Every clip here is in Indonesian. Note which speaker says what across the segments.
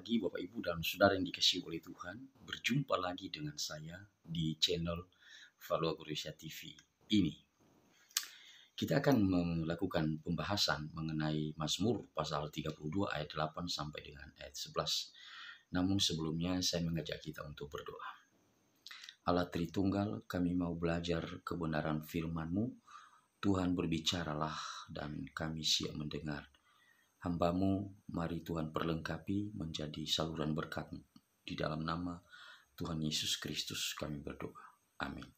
Speaker 1: pagi Bapak Ibu dan Saudara yang dikasihi oleh Tuhan. Berjumpa lagi dengan saya di channel Valua Gloriosa TV ini. Kita akan melakukan pembahasan mengenai Mazmur pasal 32 ayat 8 sampai dengan ayat 11. Namun sebelumnya saya mengajak kita untuk berdoa. Allah Tritunggal, kami mau belajar kebenaran firman-Mu. Tuhan berbicaralah dan kami siap mendengar. Hamba-Mu, mari Tuhan perlengkapi menjadi saluran berkat-Mu. Di dalam nama Tuhan Yesus Kristus kami berdoa. Amin.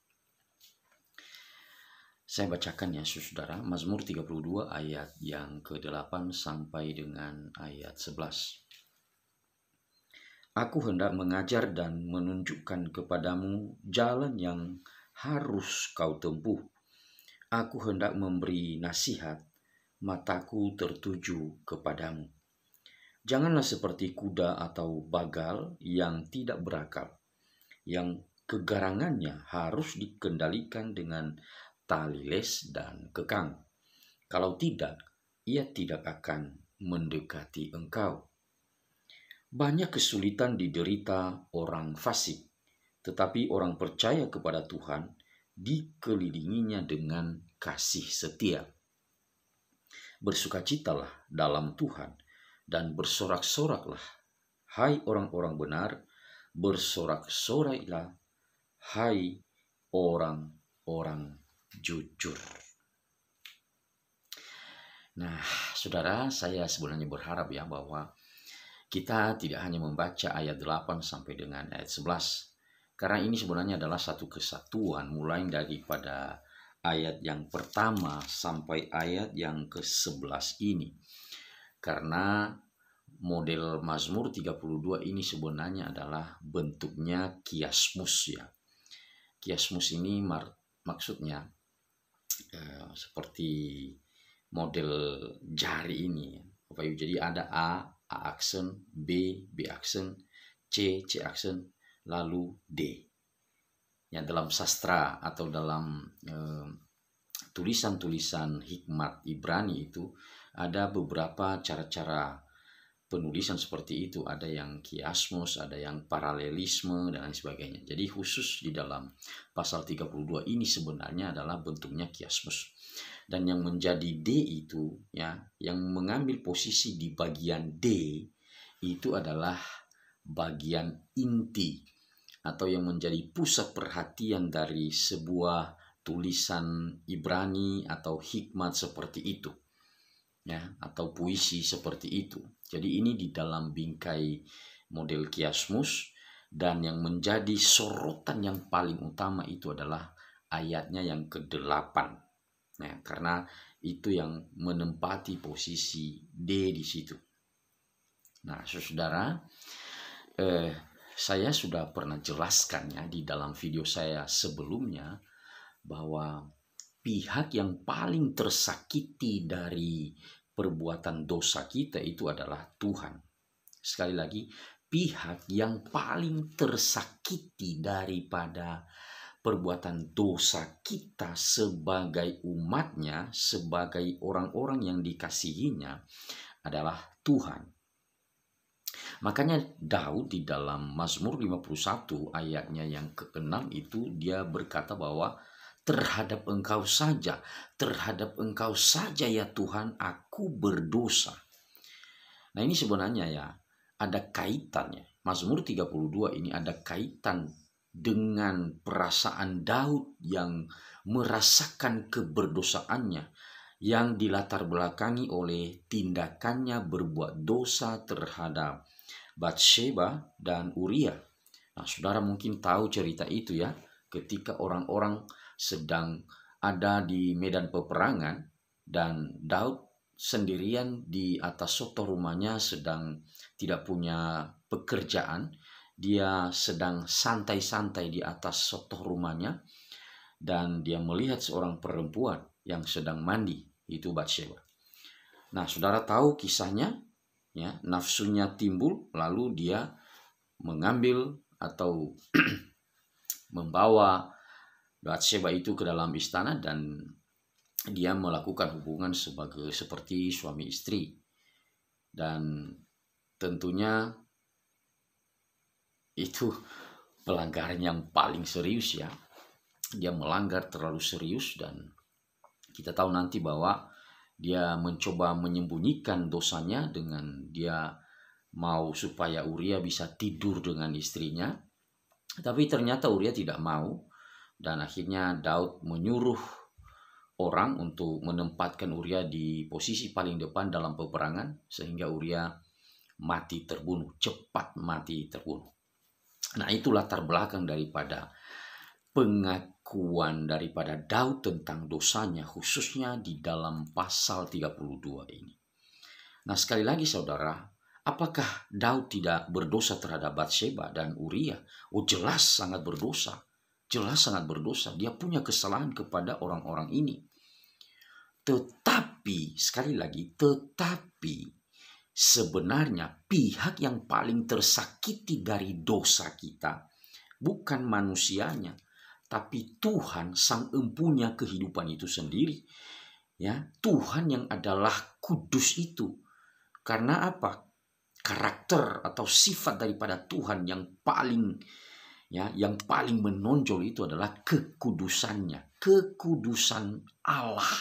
Speaker 1: Saya bacakan ya saudara, Mazmur 32 ayat yang ke-8 sampai dengan ayat 11. Aku hendak mengajar dan menunjukkan kepadamu jalan yang harus kau tempuh. Aku hendak memberi nasihat, mataku tertuju kepadamu. Janganlah seperti kuda atau bagal yang tidak berakal, yang kegarangannya harus dikendalikan dengan tali les dan kekang. Kalau tidak, ia tidak akan mendekati engkau. Banyak kesulitan diderita orang fasik, tetapi orang percaya kepada Tuhan dikelilinginya dengan kasih setia. Bersukacitalah dalam Tuhan dan bersorak-soraklah, hai orang-orang benar, bersorak-soraklah, hai orang-orang jujur. Nah, saudara, saya sebenarnya berharap ya bahwa kita tidak hanya membaca ayat 8 sampai dengan ayat 11. Karena ini sebenarnya adalah satu kesatuan mulai daripada ayat yang pertama sampai ayat yang ke-11 ini. Karena model Mazmur 32 ini sebenarnya adalah bentuknya kiasmus ya. Kiasmus ini maksudnya seperti model jari ini. Jadi ada A aksen, B aksen, C aksen, lalu D. Ya, dalam sastra atau dalam tulisan-tulisan hikmat Ibrani itu ada beberapa cara-cara penulisan seperti itu. Ada yang kiasmus, ada yang paralelisme, dan lain sebagainya. Jadi khusus di dalam pasal 32 ini sebenarnya adalah bentuknya kiasmus. Dan yang menjadi D itu ya, yang mengambil posisi di bagian D itu adalah bagian inti atau yang menjadi pusat perhatian dari sebuah tulisan Ibrani atau hikmat seperti itu ya, atau puisi seperti itu. Jadi ini di dalam bingkai model kiasmus, dan yang menjadi sorotan yang paling utama itu adalah ayatnya yang ke-8. Nah, karena itu yang menempati posisi D di situ. Nah, saudara, saya sudah pernah jelaskan ya di dalam video saya sebelumnya bahwa pihak yang paling tersakiti dari perbuatan dosa kita itu adalah Tuhan. Sekali lagi, pihak yang paling tersakiti daripada perbuatan dosa kita sebagai umatnya, sebagai orang-orang yang dikasihinya adalah Tuhan. Makanya Daud di dalam Mazmur 51 ayatnya yang ke-6 itu dia berkata bahwa terhadap engkau saja ya Tuhan aku berdosa. Nah, ini sebenarnya ya ada kaitannya. Mazmur 32 ini ada kaitan dengan perasaan Daud yang merasakan keberdosaannya yang dilatar belakangi oleh tindakannya berbuat dosa terhadap Batsheba dan Uria. Nah, saudara mungkin tahu cerita itu ya, ketika orang-orang sedang ada di medan peperangan dan Daud sendirian di atas soto rumahnya sedang tidak punya pekerjaan. Dia sedang santai-santai di atas soto rumahnya dan dia melihat seorang perempuan yang sedang mandi, itu Batsheba. Nah, saudara tahu kisahnya ya, nafsunya timbul lalu dia mengambil atau membawa Batsheba itu ke dalam istana dan dia melakukan hubungan seperti suami istri. Dan tentunya itu pelanggaran yang paling serius ya. Dia melanggar terlalu serius, dan kita tahu nanti bahwa dia mencoba menyembunyikan dosanya dengan dia mau supaya Uria bisa tidur dengan istrinya. Tapi ternyata Uria tidak mau, dan akhirnya Daud menyuruh orang untuk menempatkan Uria di posisi paling depan dalam peperangan, sehingga Uria mati terbunuh, cepat mati terbunuh. Nah, itu latar belakang daripada pengakuan daripada Daud tentang dosanya, khususnya di dalam pasal 32 ini. Nah, sekali lagi saudara, apakah Daud tidak berdosa terhadap Batseba dan Uria? Oh, jelas sangat berdosa. Jelas sangat berdosa. Dia punya kesalahan kepada orang-orang ini. Tetapi, sekali lagi, sebenarnya pihak yang paling tersakiti dari dosa kita bukan manusianya, tapi Tuhan sang empunya kehidupan itu sendiri. Ya, Tuhan yang adalah kudus itu. Karena apa? Karakter atau sifat daripada Tuhan yang paling menonjol itu adalah kekudusannya, kekudusan Allah.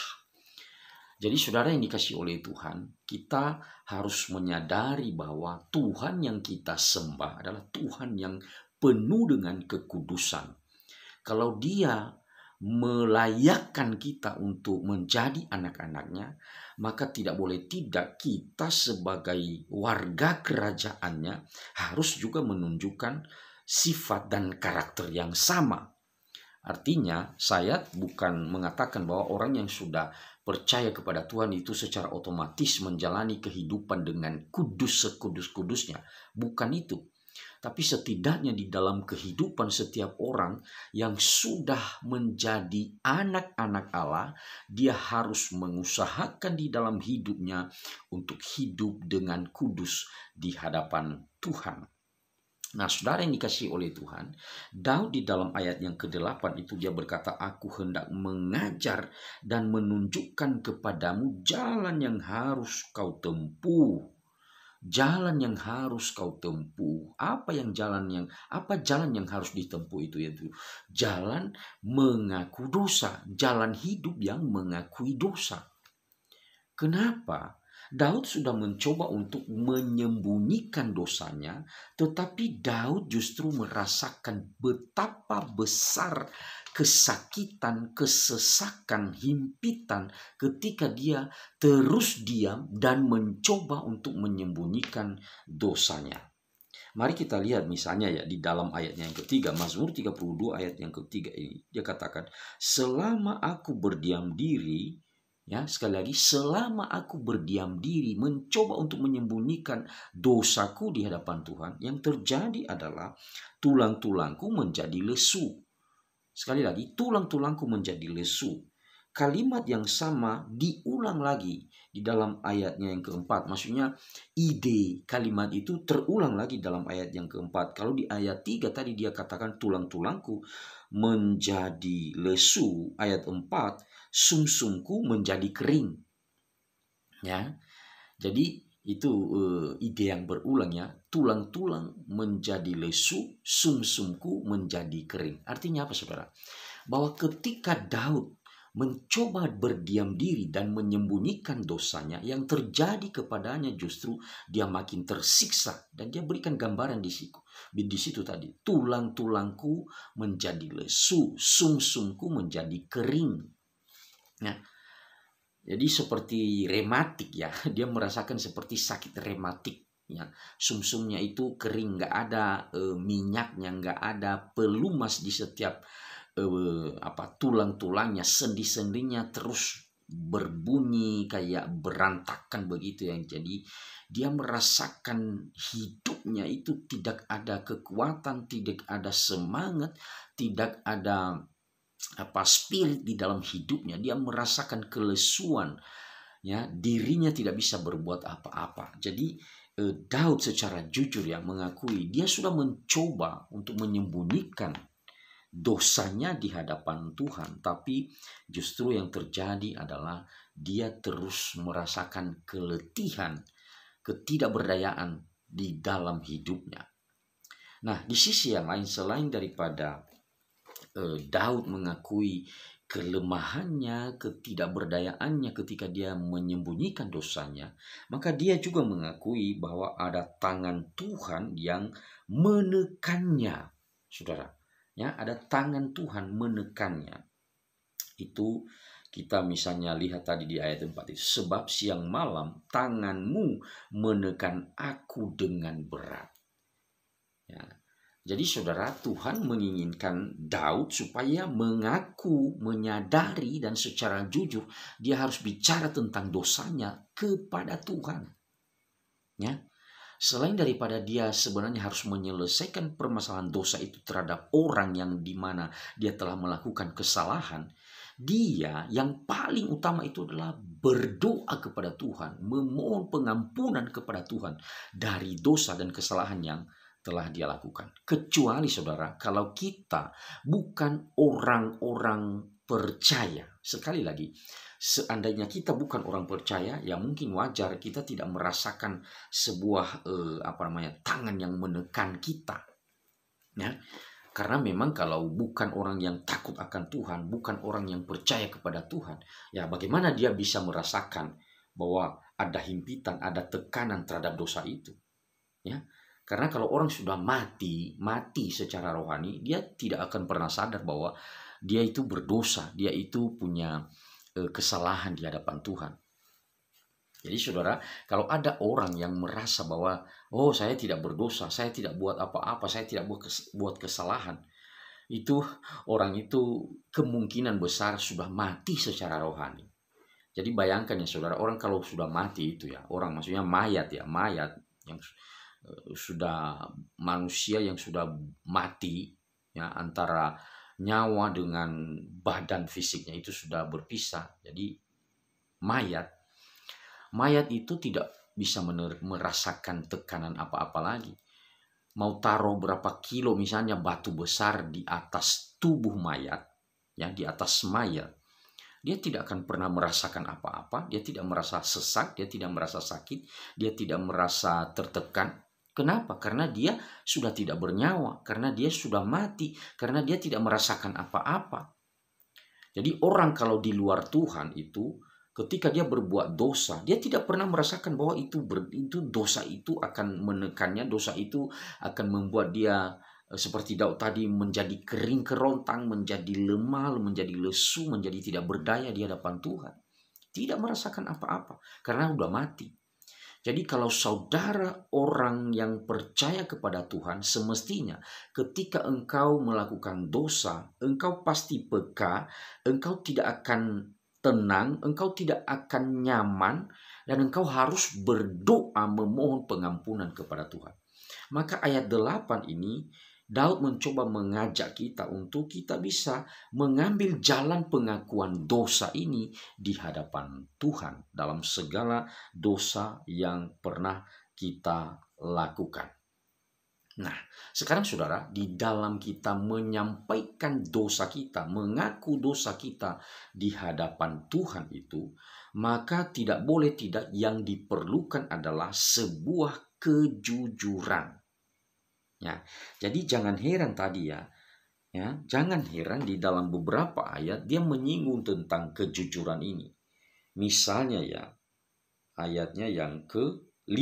Speaker 1: Jadi saudara yang dikasihi oleh Tuhan, kita harus menyadari bahwa Tuhan yang kita sembah adalah Tuhan yang penuh dengan kekudusan. Kalau Dia melayakkan kita untuk menjadi anak-anaknya, maka tidak boleh tidak kita sebagai warga kerajaannya harus juga menunjukkan sifat dan karakter yang sama. Artinya, saya bukan mengatakan bahwa orang yang sudah percaya kepada Tuhan itu secara otomatis menjalani kehidupan dengan kudus sekudus-kudusnya. Bukan itu. Tapi setidaknya di dalam kehidupan setiap orang yang sudah menjadi anak-anak Allah, dia harus mengusahakan di dalam hidupnya untuk hidup dengan kudus di hadapan Tuhan. Nah, saudara yang dikasihi oleh Tuhan, Daud di dalam ayat yang ke-8 itu dia berkata, "Aku hendak mengajar dan menunjukkan kepadamu jalan yang harus kau tempuh." Jalan yang harus kau tempuh. Apa jalan yang harus ditempuh itu? Yaitu jalan mengaku dosa, jalan hidup yang mengakui dosa. Kenapa? Daud sudah mencoba untuk menyembunyikan dosanya, tetapi Daud justru merasakan betapa besar kesakitan, kesesakan, himpitan ketika dia terus diam dan mencoba untuk menyembunyikan dosanya. Mari kita lihat misalnya ya di dalam ayatnya yang ketiga, Mazmur 32 ayat yang ketiga ini. Dia katakan, "Selama aku berdiam diri," ya, sekali lagi, selama aku berdiam diri mencoba untuk menyembunyikan dosaku di hadapan Tuhan, yang terjadi adalah tulang-tulangku menjadi lesu. Sekali lagi, tulang-tulangku menjadi lesu. Kalimat yang sama diulang lagi di dalam ayatnya yang keempat. Maksudnya ide kalimat itu terulang lagi dalam ayat yang keempat. Kalau di ayat 3 tadi dia katakan tulang-tulangku menjadi lesu. Ayat 4, sumsumku menjadi kering. Ya. Jadi itu ide yang berulang ya. Tulang-tulang menjadi lesu, sumsumku menjadi kering. Artinya apa saudara? Bahwa ketika Daud mencoba berdiam diri dan menyembunyikan dosanya, yang terjadi kepadanya justru dia makin tersiksa. Dan dia berikan gambaran di situ tadi, tulang-tulangku menjadi lesu, sumsumku menjadi kering. Nah, jadi seperti rematik ya, dia merasakan seperti sakit rematik ya. Sumsumnya itu kering, nggak ada minyaknya, nggak ada pelumas di setiap tulang-tulangnya, sendi-sendinya terus berbunyi kayak berantakan begitu ya. Jadi dia merasakan hidupnya itu tidak ada kekuatan, tidak ada semangat, tidak ada spirit di dalam hidupnya. Dia merasakan kelesuan ya, dirinya tidak bisa berbuat apa-apa. Jadi Daud secara jujur ya mengakui dia sudah mencoba untuk menyembunyikan dosanya di hadapan Tuhan, tapi justru yang terjadi adalah dia terus merasakan keletihan, ketidakberdayaan di dalam hidupnya. Nah, di sisi yang lain selain daripada Daud mengakui kelemahannya, ketidakberdayaannya ketika dia menyembunyikan dosanya, maka dia juga mengakui bahwa ada tangan Tuhan yang menekannya. Saudara, ya, ada tangan Tuhan menekannya. Itu kita misalnya lihat tadi di ayat 4 itu, sebab siang malam tanganmu menekan aku dengan berat. Ya. Jadi saudara, Tuhan menginginkan Daud supaya mengaku, menyadari dan secara jujur dia harus bicara tentang dosanya kepada Tuhan. Ya. Selain daripada dia sebenarnya harus menyelesaikan permasalahan dosa itu terhadap orang yang dimana dia telah melakukan kesalahan, dia yang paling utama itu adalah berdoa kepada Tuhan, memohon pengampunan kepada Tuhan dari dosa dan kesalahan yang telah dia lakukan. Kecuali saudara, kalau kita bukan orang-orang percaya. Sekali lagi, seandainya kita bukan orang percaya, ya mungkin wajar kita tidak merasakan sebuah tangan yang menekan kita. Ya. Karena memang kalau bukan orang yang takut akan Tuhan, bukan orang yang percaya kepada Tuhan, ya bagaimana dia bisa merasakan bahwa ada himpitan, ada tekanan terhadap dosa itu. Ya. Karena kalau orang sudah mati secara rohani, dia tidak akan pernah sadar bahwa dia itu berdosa, dia itu punya kesalahan di hadapan Tuhan. Jadi saudara, kalau ada orang yang merasa bahwa, oh saya tidak berdosa, saya tidak buat apa-apa, saya tidak buat kesalahan, itu orang itu kemungkinan besar sudah mati secara rohani. Jadi bayangkan ya saudara, orang kalau sudah mati itu ya, orang maksudnya mayat yang sudah manusia yang sudah mati ya, antara nyawa dengan badan fisiknya itu sudah berpisah. Jadi mayat itu tidak bisa merasakan tekanan apa-apa lagi. Mau taruh berapa kilo misalnya batu besar di atas tubuh mayat, ya di atas mayat, dia tidak akan pernah merasakan apa-apa, dia tidak merasa sesak, dia tidak merasa sakit, dia tidak merasa tertekan. Kenapa? Karena dia sudah tidak bernyawa, karena dia sudah mati, karena dia tidak merasakan apa-apa. Jadi orang kalau di luar Tuhan itu, ketika dia berbuat dosa, dia tidak pernah merasakan bahwa itu dosa itu akan menekannya, dosa itu akan membuat dia seperti Daud tadi menjadi kering kerontang, menjadi lemah, menjadi lesu, menjadi tidak berdaya di hadapan Tuhan. Tidak merasakan apa-apa karena sudah mati. Jadi kalau saudara orang yang percaya kepada Tuhan, semestinya ketika engkau melakukan dosa, engkau pasti peka, engkau tidak akan tenang, engkau tidak akan nyaman, dan engkau harus berdoa memohon pengampunan kepada Tuhan. Maka ayat 8 ini Daud mencoba mengajak kita untuk kita bisa mengambil jalan pengakuan dosa ini di hadapan Tuhan dalam segala dosa yang pernah kita lakukan. Nah, sekarang saudara, di dalam kita menyampaikan dosa kita, mengaku dosa kita di hadapan Tuhan itu, maka tidak boleh tidak yang diperlukan adalah sebuah kejujuran. Ya, jadi jangan heran tadi ya, jangan heran di dalam beberapa ayat dia menyinggung tentang kejujuran ini. Misalnya ya, ayatnya yang ke-5.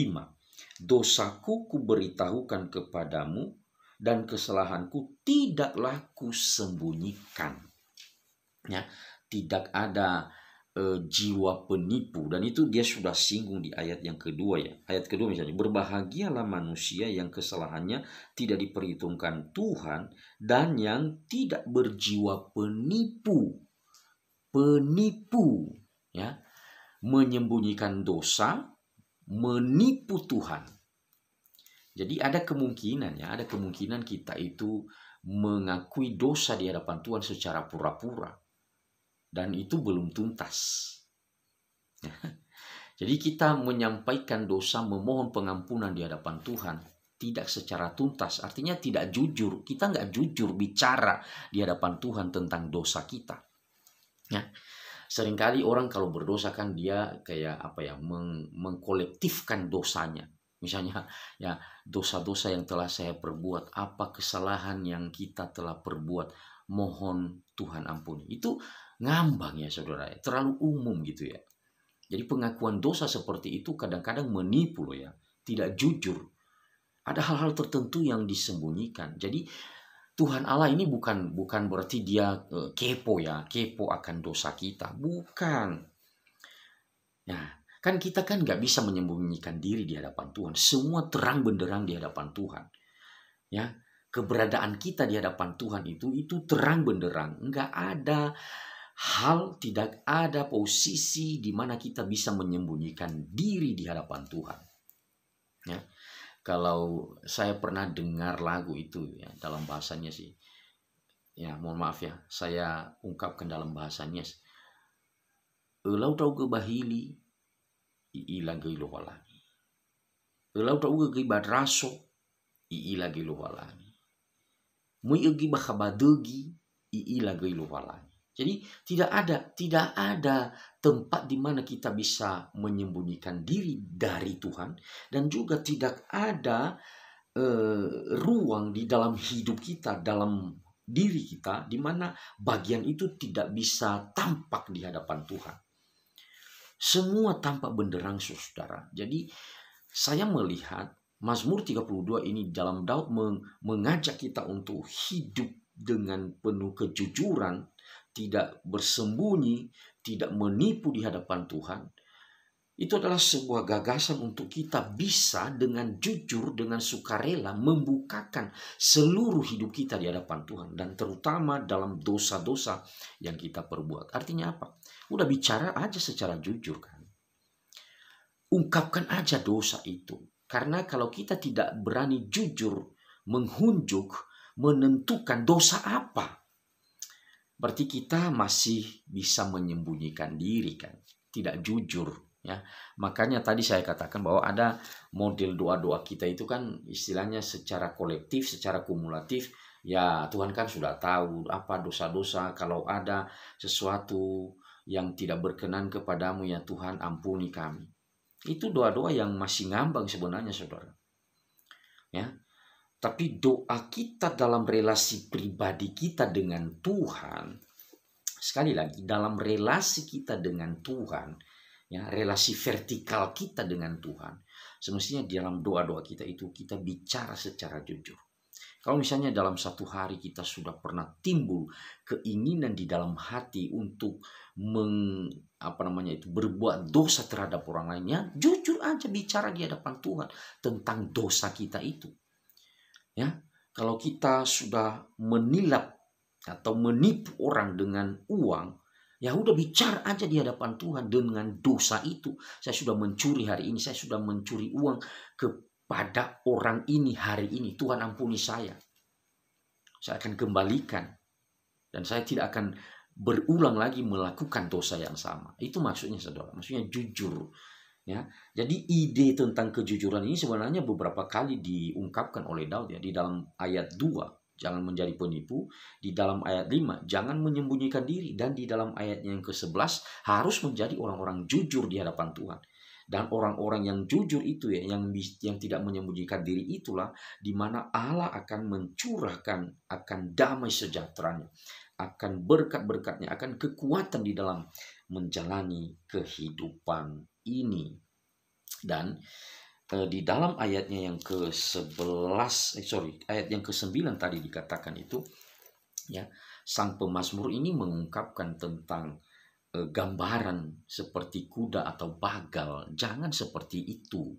Speaker 1: Dosaku kuberitahukan kepadamu dan kesalahanku tidaklah kusembunyikan. Ya, tidak ada jiwa penipu, dan itu dia sudah singgung di ayat yang kedua ya. Ayat kedua misalnya, berbahagialah manusia yang kesalahannya tidak diperhitungkan Tuhan dan yang tidak berjiwa penipu ya, menyembunyikan dosa, menipu Tuhan. Jadi ada kemungkinan kita itu mengakui dosa di hadapan Tuhan secara pura-pura. Dan itu belum tuntas. Jadi kita menyampaikan dosa, memohon pengampunan di hadapan Tuhan tidak secara tuntas, artinya tidak jujur. Kita nggak jujur bicara di hadapan Tuhan tentang dosa kita. Ya. Seringkali orang kalau berdosa kan dia kayak mengkolektifkan dosanya. Misalnya ya, dosa-dosa yang telah saya perbuat, apa kesalahan yang kita telah perbuat, mohon Tuhan ampuni. Itu ngambang ya saudara, terlalu umum gitu ya. Jadi pengakuan dosa seperti itu kadang-kadang menipu loh ya, tidak jujur. Ada hal-hal tertentu yang disembunyikan. Jadi Tuhan Allah ini bukan berarti dia kepo ya, kepo akan dosa kita, bukan. Nah, kan kita kan nggak bisa menyembunyikan diri di hadapan Tuhan. Semua terang benderang di hadapan Tuhan. Ya, keberadaan kita di hadapan Tuhan itu terang benderang. Nggak ada hal, tidak ada posisi di mana kita bisa menyembunyikan diri di hadapan Tuhan. Ya, kalau saya pernah dengar lagu itu ya, dalam bahasanya sih, ya mohon maaf ya, saya ungkapkan dalam bahasanya. Elau tau ke bahili, iila gay walani. Elau tau ke badraso, iila gay walani. Mui egi bakabadegi, iila gay walani. Jadi tidak ada tempat di mana kita bisa menyembunyikan diri dari Tuhan, dan juga tidak ada ruang di dalam hidup kita, dalam diri kita, di mana bagian itu tidak bisa tampak di hadapan Tuhan. Semua tampak benderang saudara. Jadi saya melihat Mazmur 32 ini dalam Daud mengajak kita untuk hidup dengan penuh kejujuran, tidak bersembunyi, tidak menipu di hadapan Tuhan. Itu adalah sebuah gagasan untuk kita bisa dengan jujur, dengan sukarela membukakan seluruh hidup kita di hadapan Tuhan. Dan terutama dalam dosa-dosa yang kita perbuat. Artinya apa? Udah bicara aja secara jujur kan. Ungkapkan aja dosa itu. Karena kalau kita tidak berani jujur, menghunjuk, menentukan dosa apa, berarti kita masih bisa menyembunyikan diri kan, tidak jujur ya. Makanya tadi saya katakan bahwa ada model doa-doa kita itu kan istilahnya secara kolektif, secara kumulatif. Ya Tuhan kan sudah tahu apa dosa-dosa, kalau ada sesuatu yang tidak berkenan kepadamu ya Tuhan ampuni kami. Itu doa-doa yang masih ngambang sebenarnya saudara. Ya. Tapi doa kita dalam relasi pribadi kita dengan Tuhan, sekali lagi dalam relasi kita dengan Tuhan, ya relasi vertikal kita dengan Tuhan, semestinya dalam doa-doa kita itu kita bicara secara jujur. Kalau misalnya dalam satu hari kita sudah pernah timbul keinginan di dalam hati untuk berbuat dosa terhadap orang lainnya, jujur aja bicara di hadapan Tuhan tentang dosa kita itu. Ya, kalau kita sudah menilap atau menipu orang dengan uang, ya udah bicara aja di hadapan Tuhan dengan dosa itu. Saya sudah mencuri hari ini, saya sudah mencuri uang kepada orang ini hari ini. Tuhan ampuni saya. Saya akan kembalikan dan saya tidak akan berulang lagi melakukan dosa yang sama. Itu maksudnya saudara, maksudnya jujur. Ya, jadi ide tentang kejujuran ini sebenarnya beberapa kali diungkapkan oleh Daud ya, di dalam ayat 2, jangan menjadi penipu, di dalam ayat 5, jangan menyembunyikan diri, dan di dalam ayatnya yang ke-11 harus menjadi orang-orang jujur di hadapan Tuhan. Dan orang-orang yang jujur itu ya, yang tidak menyembunyikan diri itulah di mana Allah akan mencurahkan akan damai sejahteranya, akan berkat-berkatnya, akan kekuatan di dalam menjalani kehidupan ini. Dan di dalam ayatnya yang ke-11 ayat yang ke-9 tadi dikatakan itu ya, sang pemazmur ini mengungkapkan tentang gambaran seperti kuda atau bagal. Jangan seperti itu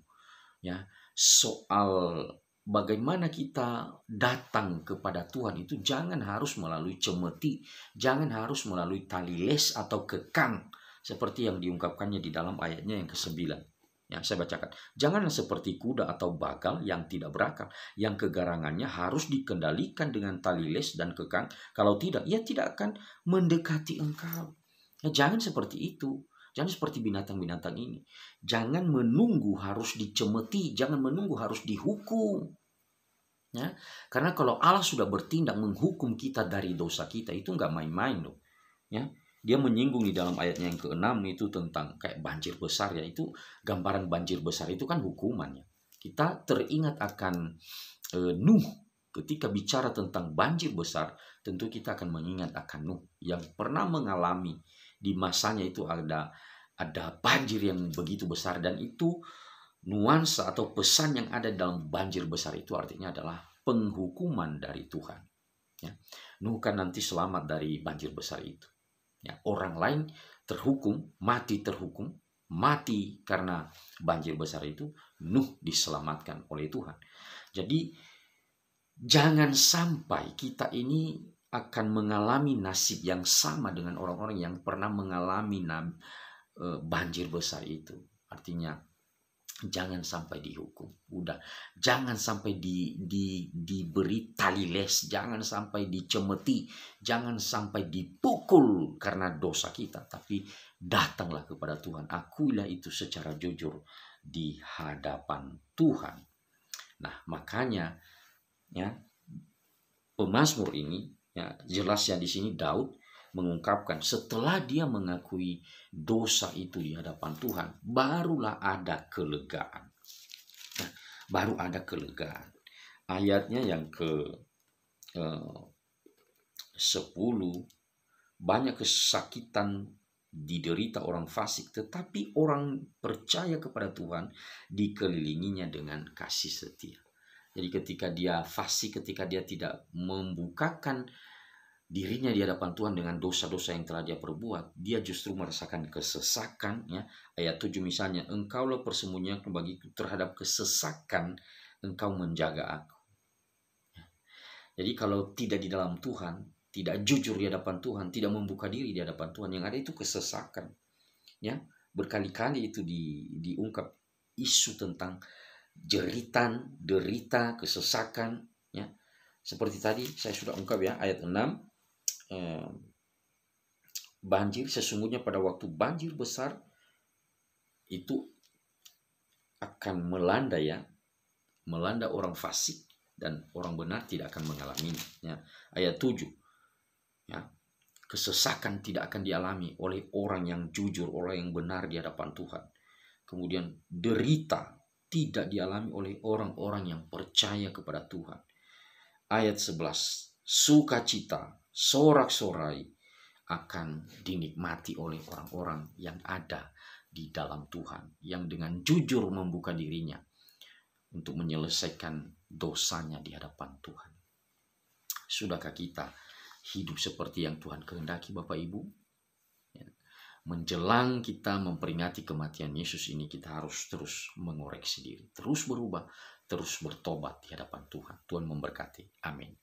Speaker 1: ya. Soal bagaimana kita datang kepada Tuhan itu jangan harus melalui cemeti, jangan harus melalui tali les atau kekang seperti yang diungkapkannya di dalam ayatnya yang ke-9. Ya, saya bacakan. Janganlah seperti kuda atau bagal yang tidak berakal, yang kegarangannya harus dikendalikan dengan tali les dan kekang. Kalau tidak, ia tidak akan mendekati engkau. Ya, jangan seperti itu. Jangan seperti binatang-binatang ini. Jangan menunggu harus dicemeti, jangan menunggu harus dihukum. Ya, karena kalau Allah sudah bertindak menghukum kita dari dosa kita, itu nggak main-main loh. Ya, dia menyinggung di dalam ayatnya yang ke-6 itu tentang kayak banjir besar ya. Itu gambaran banjir besar itu kan hukumannya. Kita teringat akan Nuh. Ketika bicara tentang banjir besar, tentu kita akan mengingat akan Nuh yang pernah mengalami di masanya itu ada banjir yang begitu besar, dan itu nuansa atau pesan yang ada dalam banjir besar itu artinya adalah penghukuman dari Tuhan. Ya. Nuh kan nanti selamat dari banjir besar itu. Ya, orang lain terhukum, mati karena banjir besar itu. Nuh diselamatkan oleh Tuhan. Jadi jangan sampai kita ini akan mengalami nasib yang sama dengan orang-orang yang pernah mengalami banjir besar itu. Artinya jangan sampai dihukum. Jangan sampai diberi tali les, jangan sampai dicemeti, jangan sampai dipukul karena dosa kita, tapi datanglah kepada Tuhan. Akuilah itu secara jujur di hadapan Tuhan. Nah, makanya ya, pemazmur ini ya, jelasnya di sini Daud mengungkapkan setelah dia mengakui dosa itu di hadapan Tuhan, barulah ada kelegaan. Nah, baru ada kelegaan. Ayatnya yang ke 10, banyak kesakitan diderita orang fasik, tetapi orang percaya kepada Tuhan dikelilinginya dengan kasih setia. Jadi ketika dia fasik, ketika dia tidak membukakan dirinya di hadapan Tuhan dengan dosa-dosa yang telah dia perbuat, dia justru merasakan kesesakan. Ya. Ayat 7 misalnya, engkaulah persembunyian bagiku, terhadap kesesakan engkau menjaga aku. Jadi kalau tidak di dalam Tuhan, tidak jujur di hadapan Tuhan, tidak membuka diri di hadapan Tuhan, yang ada itu kesesakan. Ya, berkali-kali itu diungkap isu tentang jeritan, derita, kesesakan. Ya, seperti tadi saya sudah ungkap ya, ayat 6. Banjir, sesungguhnya pada waktu banjir besar itu akan melanda orang fasik, dan orang benar tidak akan mengalaminya. Ya. Ayat 7, ya, kesesakan tidak akan dialami oleh orang yang jujur, orang yang benar di hadapan Tuhan. Kemudian derita tidak dialami oleh orang-orang yang percaya kepada Tuhan. Ayat 11, sukacita, sorak-sorai akan dinikmati oleh orang-orang yang ada di dalam Tuhan, yang dengan jujur membuka dirinya untuk menyelesaikan dosanya di hadapan Tuhan. Sudahkah kita hidup seperti yang Tuhan kehendaki, Bapak Ibu? Menjelang kita memperingati kematian Yesus ini, kita harus terus mengoreksi diri, terus berubah, terus bertobat di hadapan Tuhan. Tuhan memberkati. Amin.